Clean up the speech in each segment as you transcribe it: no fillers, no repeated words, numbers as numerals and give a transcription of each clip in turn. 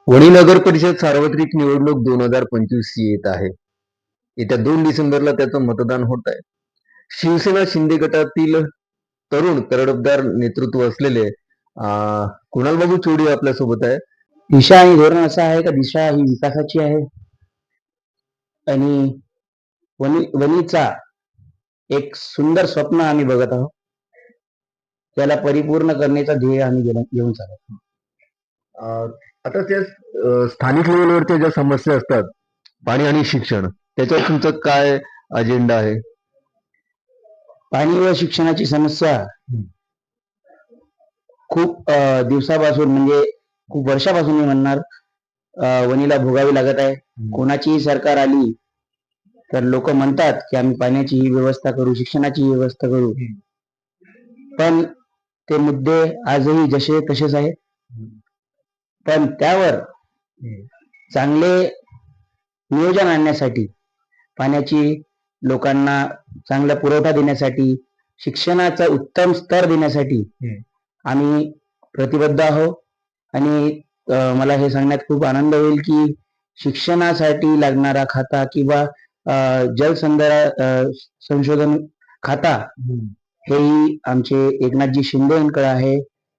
वणी नगर परिषद सार्वत्रिक निवडणूक 2025 येत आहे. येत्या 2 डिसेंबरला त्याचं मतदान होत आहे. शिवसेना शिंदे गटातील तरुण तरडफदार नेतृत्व असलेले कुणालबाबू चोडी आपल्यासोबत आहे. दिशा आणि धोरण असं आहे का दिशा ही विकासाची आहे आणि वणीचा एक सुंदर स्वप्न आम्ही बघत आहोत. त्याला परिपूर्ण करण्याचा ध्येय आम्ही घेऊन चालत. आता त्या स्थानिक लेवलवरच्या ज्या समस्या असतात, पाणी आणि शिक्षण, त्याच्यावर तुमचं काय अजेंडा आहे? पाणी व शिक्षणाची समस्या खूप दिवसापासून म्हणजे खूप वर्षापासून मी म्हणणार वणीला भोगावी लागत आहे. कोणाचीही सरकार आली तर लोक म्हणतात की आम्ही पाण्याची ही व्यवस्था करू, शिक्षणाची ही व्यवस्था करू, पण ते मुद्दे आजही जसे तसेच आहेत. पण त्यावर चांगले नियोजन आणण्यासाठी, पाण्याची लोकांना चांगला पुरवठा देण्यासाठी, शिक्षणाचा उत्तम स्तर देण्यासाठी आम्ही प्रतिबद्ध आहोत. आणि मला हे सांगण्यात खूप आनंद होईल की शिक्षणासाठी लागणारा खाता किंवा संशोधन खाता हेही आमचे एकनाथजी शिंदे यांकडे आहे,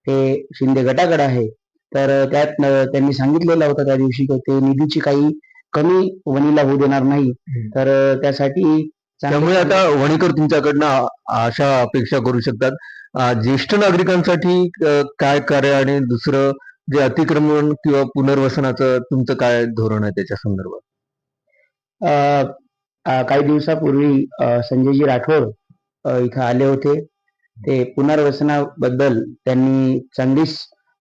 हे शिंदे गटाकडे आहे. तर त्यात त्यांनी सांगितलेलं होतं त्या दिवशी की ते निधीची काही कमी वणीला होऊ देणार नाही. तर त्यासाठी त्यामुळे आता वणीकर तुमच्याकडनं अशा अपेक्षा करू शकतात. ज्येष्ठ नागरिकांसाठी काय कार्य आणि दुसरं जे अतिक्रमण किंवा पुनर्वसनाचं तुमचं काय धोरण आहे त्याच्या संदर्भात? काही दिवसापूर्वी संजयजी राठोड इथं आले होते. ते पुनर्वसनाबद्दल त्यांनी चांगलीच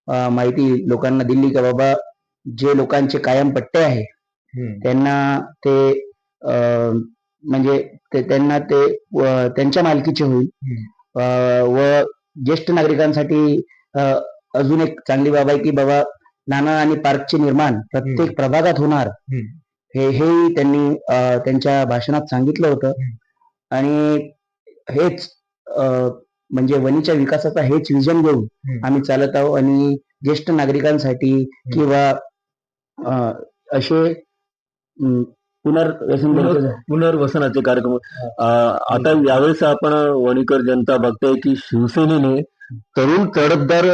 माहिती लोकांना दिली की बाबा जे लोकांचे कायम पट्टे आहे त्यांना ते म्हणजे त्यांना ते त्यांच्या मालकीचे होईल. व ज्येष्ठ नागरिकांसाठी अजून एक चांगली बाब आहे की बाबा नाना आणि पार्कचे निर्माण प्रत्येक प्रभागात होणार, हेही त्यांनी त्यांच्या भाषणात सांगितलं होतं. आणि हेच म्हणजे वणीच्या विकासाचा हेच विजन घेऊन आम्ही चालत आहोत. आणि ज्येष्ठ नागरिकांसाठी किंवा असे पुनर्वसनाचे कार्यक्रम आता यावेळेस आपण वणीकर जनता बघताय की शिवसेनेने तरुण तडफदार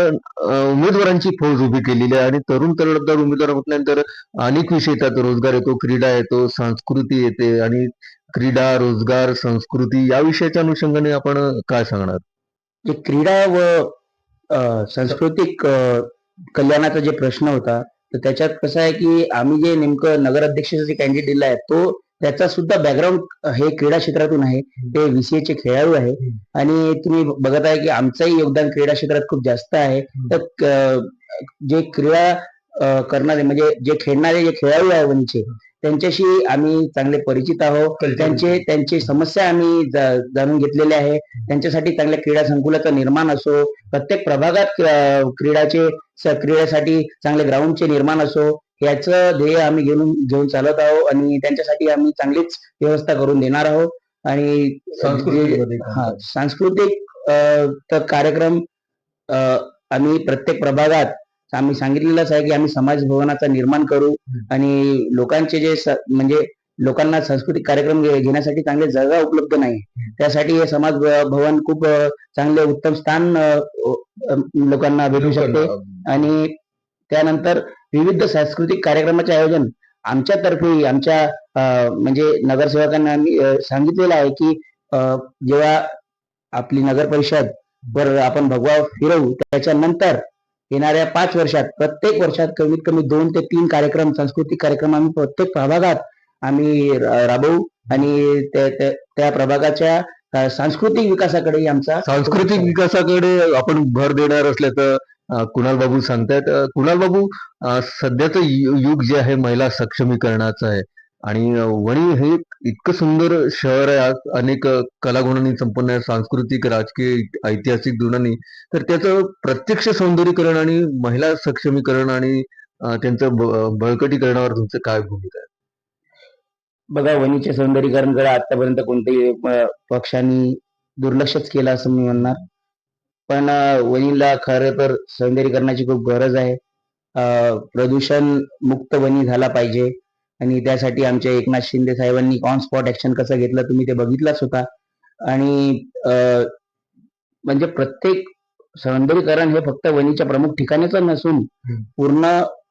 उमेदवारांची फौज उभी केलेली आहे. आणि तरुण तडफदार उमेदवार म्हटल्यानंतर अनेक विषय येतात. रोजगार येतो, क्रीडा येतो, संस्कृती येते. आणि क्रीडा, रोजगार, संस्कृती या विषयाच्या अनुषंगाने आपण काय सांगणार? जे क्रीडा व सांस्कृतिक कल्याणाचा जे प्रश्न होता, तर त्याच्यात कसं आहे की आम्ही जे नेमकं नगर अध्यक्षाचा जे कॅन्डिडेट दिला आहे तो त्याचा सुद्धा बॅकग्राऊंड हे क्रीडा क्षेत्रातून आहे. ते VCA चे खेळाडू आहे. आणि तुम्ही बघत आहे की आमचंही योगदान क्रीडा क्षेत्रात खूप जास्त आहे. तर जे क्रीडा करणारे म्हणजे जे खेळणारे जे खेळाडू आहे वणीचे, त्यांच्याशी आम्ही चांगले परिचित आहोत. त्यांची समस्या आम्ही जाणून घेतलेल्या आहे. त्यांच्यासाठी चांगल्या क्रीडा संकुलाचं निर्माण असो, प्रत्येक प्रभागात क्रीडेसाठी चांगले ग्राउंडचे निर्माण असो, याचं ध्येय आम्ही घेऊन चालत आहोत. आणि त्यांच्यासाठी आम्ही चांगलीच व्यवस्था करून देणार आहोत. आणि सांस्कृतिक कार्यक्रम आम्ही प्रत्येक प्रभागात आम्ही सांगितलेलंच आहे की आम्ही समाज भवनाचा निर्माण करू. आणि लोकांचे जे म्हणजे लोकांना सांस्कृतिक कार्यक्रम घेण्यासाठी चांगले जागा उपलब्ध नाही, त्यासाठी हे समाज भवन खूप चांगले उत्तम स्थान लोकांना भेटू शकते. आणि त्यानंतर विविध सांस्कृतिक कार्यक्रमाचे आयोजन आमच्यातर्फे आमच्या म्हणजे नगरसेवकांना आम्ही सांगितलेलं आहे की जेव्हा आपली नगर परिषद वर आपण भगवा फिरवू त्याच्यानंतर येणाऱ्या 5 वर्षात प्रत्येक वर्षात कमीत कमी 2 ते 3 कार्यक्रम, सांस्कृतिक कार्यक्रम आम्ही प्रत्येक प्रभागात आम्ही राबवू. आणि त्या प्रभागाच्या सांस्कृतिक विकासाकडे सांस्कृतिक विकासाकडे आपण भर देणार असल्याचं कुणाल बाबू सांगतायत. कुणाल बाबू, सध्याचं युग जे आहे महिला सक्षमीकरणाचं आहे. आणि वणी हे इतकं सुंदर शहर आहे, आज अनेक कलागुणांनी संपन्न आहे, सांस्कृतिक, राजकीय, ऐतिहासिक गुणांनी. तर त्याचं प्रत्यक्ष सौंदर्यीकरण आणि महिला सक्षमीकरण आणि त्यांचं बळकटीकरणावर तुमचं काय भूमिका आहे? बघा, वणीचे सौंदर्यीकरणकडे आतापर्यंत कोणत्याही पक्षांनी दुर्लक्षच केलं असं मी म्हणणार. पण वणीला खरं तर सौंदर्यीकरणाची खूप गरज आहे. प्रदूषण मुक्त वनी झाला पाहिजे आणि त्यासाठी आमच्या एकनाथ शिंदे साहेबांनी ऑन स्पॉट ऍक्शन कसं घेतलं तुम्ही ते बघितलंच होता. आणि म्हणजे प्रत्येक सौंदर्यीकरण हे फक्त वनीच्या प्रमुख ठिकाणीच नसून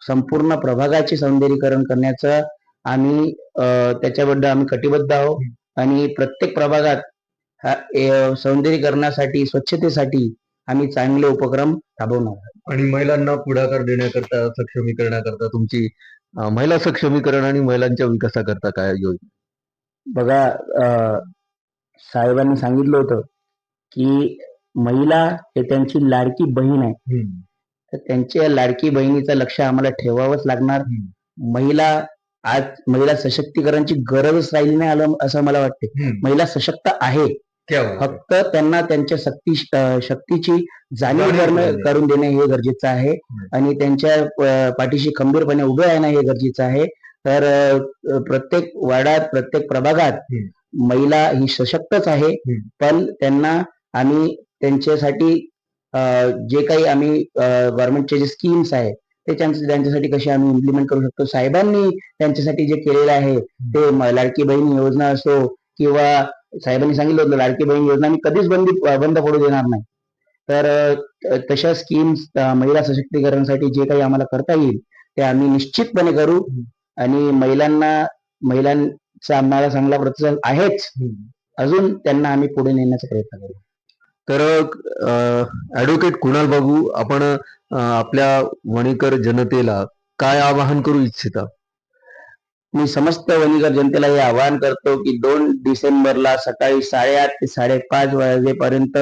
संपूर्ण प्रभागाचे सौंदर्यीकरण करण्याचं आम्ही त्याच्याबद्दल आम्ही कटिबद्ध आहोत. आणि प्रत्येक प्रभागात सौंदर्यीकरणासाठी स्वच्छतेसाठी आम्ही चांगले उपक्रम राबवणार आहोत. आणि महिलांना पुढाकार देण्याकरता सक्षमीकरणाकरता तुमची महिला सक्षमीकरण आणि महिलांच्या विकासाकरता काय योजना? बघा, साहेबांनी सांगितलं होतं की महिला हे त्यांची लाडकी बहीण आहे, तर त्यांच्या लाडकी बहिणीचं लक्ष आम्हाला ठेवावंच लागणार. आज महिला सशक्तीकरणाची गरजच राहिली नाही आलं असं मला वाटते. महिला सशक्त आहे, फक्त त्यांना त्यांच्या शक्तीची जाणीव करून देणे हे गरजेचं आहे आणि त्यांच्या पाठीशी खंबीरपणे उभे राहणं हे गरजेचं आहे. तर प्रत्येक वार्डात प्रत्येक प्रभागात महिला ही सशक्तच आहे, पण त्यांना आम्ही त्यांच्यासाठी जे काही आम्ही गव्हर्नमेंटचे जे स्कीम्स आहे ते त्यांच्यासाठी कसे आम्ही इम्प्लिमेंट करू शकतो. साहेबांनी त्यांच्यासाठी जे केलेलं आहे ते लाडकी बहीण योजना असो किंवा साहेबांनी सांगितलं होतं लाडकी बहीण योजना मी कधीच बंद पडू देणार नाही. तर तशा स्कीम्स महिला सशक्तीकरणासाठी जे काही आम्हाला करता येईल ते आम्ही निश्चितपणे करू. आणि महिलांचा आम्हाला चांगला प्रतिसाद आहेच, अजून त्यांना आम्ही पुढे नेण्याचा प्रयत्न करू. तर ऍडव्होकेट कुणाल बाबू, आपण आपल्या वणीकर जनतेला काय आवाहन करू इच्छिता? मी समस्त वणीकर जनतेला हे आवाहन करतो की 2 डिसेंबरला सकाळी 8:30 ते 5:30 वाजेपर्यंत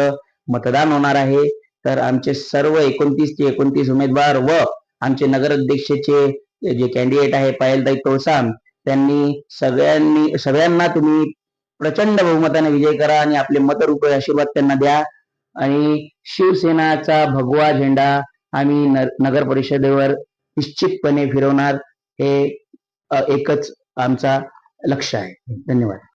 मतदान होणार आहे. तर आमचे सर्व 29 उमेदवार व आमचे नगराध्यक्षाचे जे कॅन्डिडेट आहे पायलताई तोळसाम, त्यांनी सगळ्यांना तुम्ही प्रचंड बहुमताने विजय करा आणि आपले मतरूपी आशीर्वाद त्यांना द्या. आणि शिवसेनाचा भगवा झेंडा आम्ही नगर परिषदेवर निश्चितपणे फिरवणार, हे एकच आमचा लक्ष्य आहे. धन्यवाद.